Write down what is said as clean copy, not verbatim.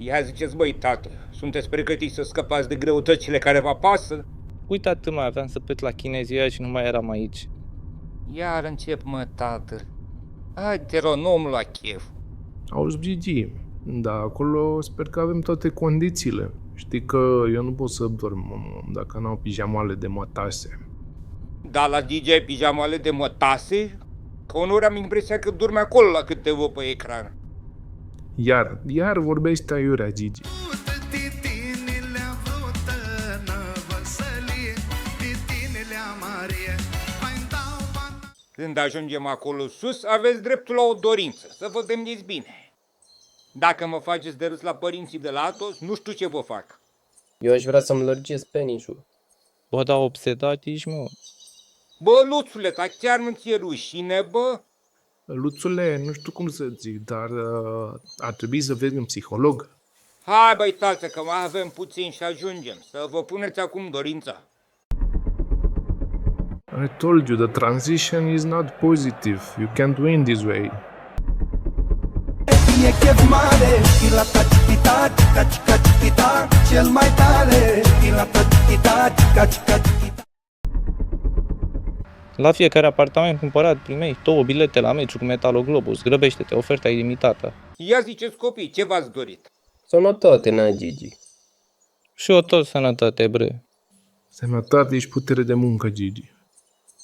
Ia ziceți, băi, tată, sunteți pregătiți să scăpați de greutățile care vă apasă? Uite atât mai aveam să plec la Chinezia și nu mai eram aici. Iar încep, mă, tată. Hai, te rog, nu la chef. Auzi, Gigi, dar acolo sper că avem toate condițiile. Știi că eu nu pot să dorm dacă n-au pijamale de mătase. Dar la DJ ai pijamale de mătase? Că uneori am impresia că dormi acolo la cât te văd pe ecran. Iar vorbește aiurea, Gigi. Când ajungem acolo sus, aveți dreptul la o dorință, să vă gândiți bine. Dacă mă faceți de râs la părinții de la Atos, nu știu ce vă fac. Eu aș vrea să-mi lărgesc penisul. Bă, da, obsedat ești, mă. Bă, Luțule, dar chiar nu ți-e rușine, bă? Luțule, nu știu cum să zic, dar ar trebui să vezi un psiholog. Hai, băi, tată, că mai avem puțin și ajungem. Să vă puneți acum dorința. I told you, the transition is not positive. You can't win this way. E chef mare, chilata chita, chica chica chica, cel mai tare, chilata chita, chica chica chica. La fiecare apartament cumpărat primești 2 bilete la meciul cu Metaloglobus. Grăbește-te, oferta e limitată. Ia ziceți, copii, ce v-ați dorit? Sănătate, na, Gigi. Și eu tot sănătate, bre. Sănătate și putere de muncă, Gigi.